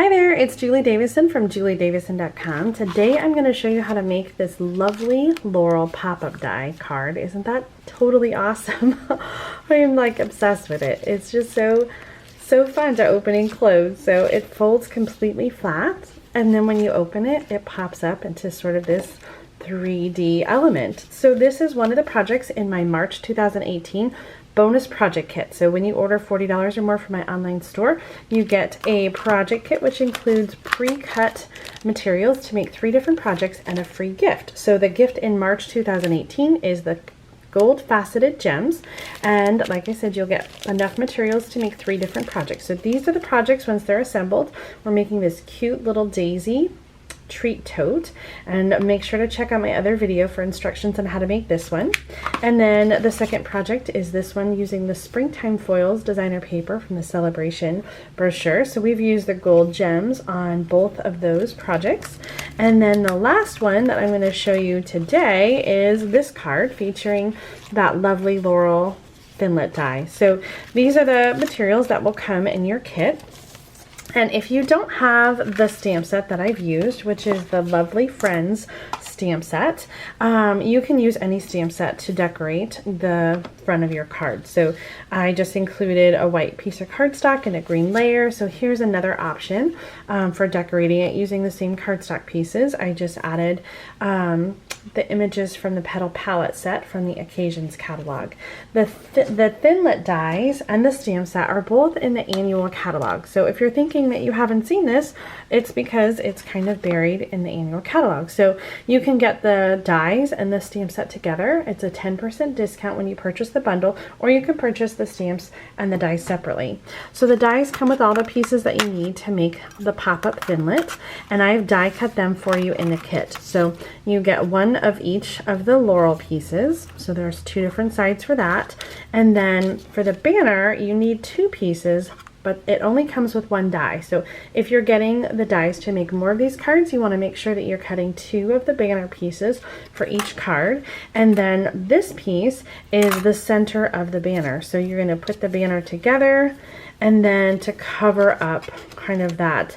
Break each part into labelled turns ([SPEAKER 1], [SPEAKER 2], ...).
[SPEAKER 1] Hi there, it's Julie Davison from juliedavison.com. Today I'm going to show you how to make this lovely Laurel pop-up die card. Isn't that totally awesome? I am like obsessed with it. It's just so fun to open and close. So it folds completely flat, and then when you open it, it pops up into sort of this 3D element. So this is one of the projects in my March 2018 bonus project kit. So when you order $40 or more from my online store, you get a project kit which includes pre-cut materials to make 3 different projects and a free gift. So the gift in March 2018 is the gold faceted gems, and like I said, you'll get enough materials to make 3 different projects. So these are the projects once they're assembled. We're making this cute little daisy treat tote, and make sure to check out my other video for instructions on how to make this one. And then the second project is this one using the Springtime Foils designer paper from the Celebration brochure. So we've used the gold gems on both of those projects. And then the last one that I'm going to show you today is this card featuring that lovely Laurel Thinlit die. So these are the materials that will come in your kit. And if you don't have the stamp set that I've used, which is the Lovely Friends stamp set, you can use any stamp set to decorate the front of your card. So I just included a white piece of cardstock and a green layer. So here's another option for decorating it using the same cardstock pieces. I just added the images from the Petal Palette set from the Occasions catalog. The Thinlit dies and the stamp set are both in the annual catalog. So if you're thinking that you haven't seen this, it's because it's kind of buried in the annual catalog. So you can get the dies and the stamp set together. It's a 10% discount when you purchase the bundle, or you can purchase the stamps and the dies separately. So the dies come with all the pieces that you need to make the pop-up Thinlit, and I've die cut them for you in the kit. So you get one of each of the Laurel pieces. So there's 2 different sides for that. And then for the banner, you need 2 pieces, but it only comes with 1 die. So if you're getting the dies to make more of these cards, you want to make sure that you're cutting 2 of the banner pieces for each card. And then this piece is the center of the banner. So you're going to put the banner together, and then to cover up kind of that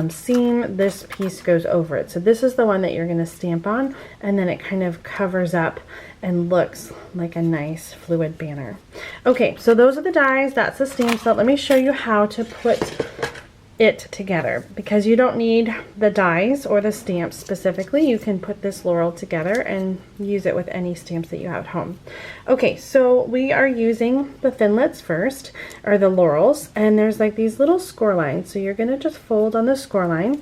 [SPEAKER 1] seam, this piece goes over it. So this is the one that you're going to stamp on, and then it kind of covers up and looks like a nice fluid banner. Okay, so those are the dies, that's the stamp set. Let me show you how to put it together, because you don't need the dies or the stamps specifically. You can put this Laurel together and use it with any stamps that you have at home. Okay, so we are using the Thinlits first, or the Laurels, and there's like these little score lines. So you're going to just fold on the score line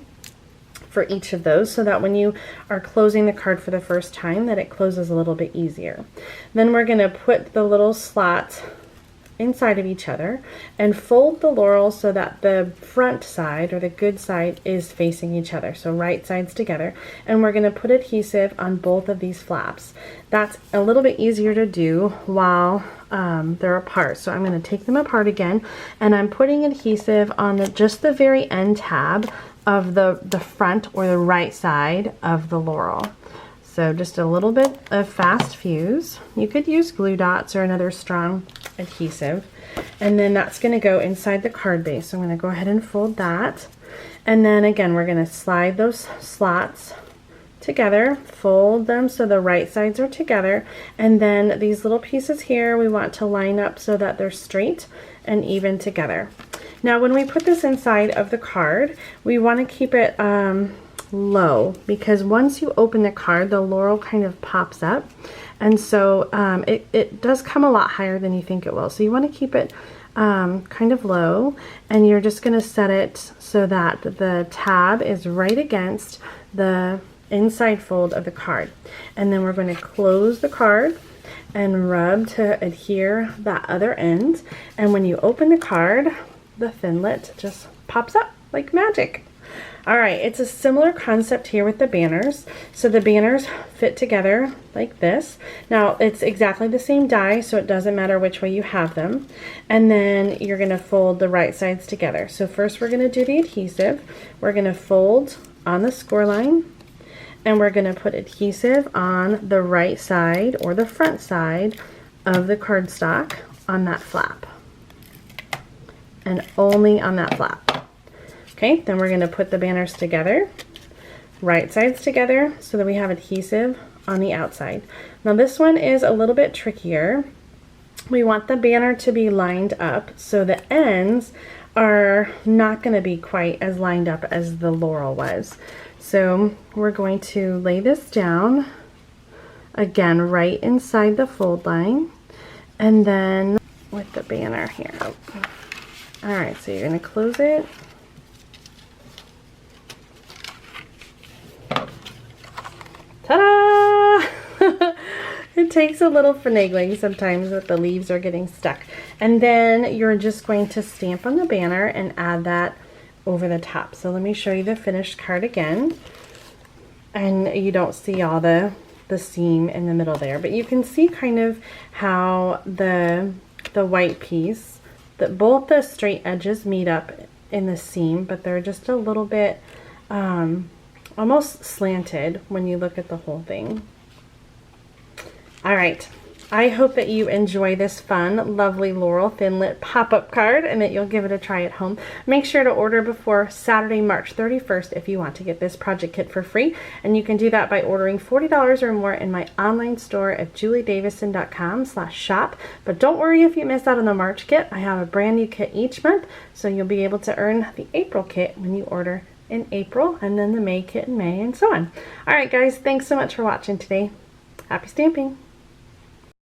[SPEAKER 1] for each of those, so that when you are closing the card for the first time, that it closes a little bit easier. Then we're going to put the little slots inside of each other and fold the Laurel so that the front side, or the good side, is facing each other, so right sides together. And we're going to put adhesive on both of these flaps. That's a little bit easier to do while they're apart. So I'm going to take them apart again, and I'm putting adhesive on just the very end tab of the front, or the right side of the Laurel. So just a little bit of fast fuse. You could use glue dots or another strong adhesive. And then that's going to go inside the card base. So I'm going to go ahead and fold that. And then again, we're going to slide those slots together, fold them so the right sides are together. And then these little pieces here, we want to line up so that they're straight and even together. Now, when we put this inside of the card, we want to keep it low, because once you open the card, the Laurel kind of pops up, and so it does come a lot higher than you think it will. So you want to keep it kind of low, and you're just going to set it so that the tab is right against the inside fold of the card. And then we're going to close the card and rub to adhere that other end, and when you open the card, the Thinlit just pops up like magic. All right, it's a similar concept here with the banners. So the banners fit together like this. Now, it's exactly the same die, so it doesn't matter which way you have them. And then you're going to fold the right sides together. So first we're going to do the adhesive. We're going to fold on the score line, and we're going to put adhesive on the right side, or the front side of the cardstock, on that flap. And only on that flap. Okay, then we're going to put the banners together, right sides together, so that we have adhesive on the outside. Now this one is a little bit trickier. We want the banner to be lined up, so the ends are not going to be quite as lined up as the Laurel was. So we're going to lay this down, again, right inside the fold line, and then with the banner here. All right, so you're going to close it. Ta-da! It takes a little finagling sometimes that the leaves are getting stuck. And then you're just going to stamp on the banner and add that over the top. So let me show you the finished card again. And you don't see all the seam in the middle there, but you can see kind of how the white piece, that both the straight edges meet up in the seam, but they're just a little bit almost slanted when you look at the whole thing. All right, I hope that you enjoy this fun, lovely Laurel Thinlit pop-up card and that you'll give it a try at home. Make sure to order before Saturday, March 31st if you want to get this project kit for free. And you can do that by ordering $40 or more in my online store at juliedavison.com/shop. But don't worry if you miss out on the March kit. I have a brand new kit each month, so you'll be able to earn the April kit when you order in April, and then the May kit in May, and so on. All right, guys, thanks so much for watching today. Happy stamping!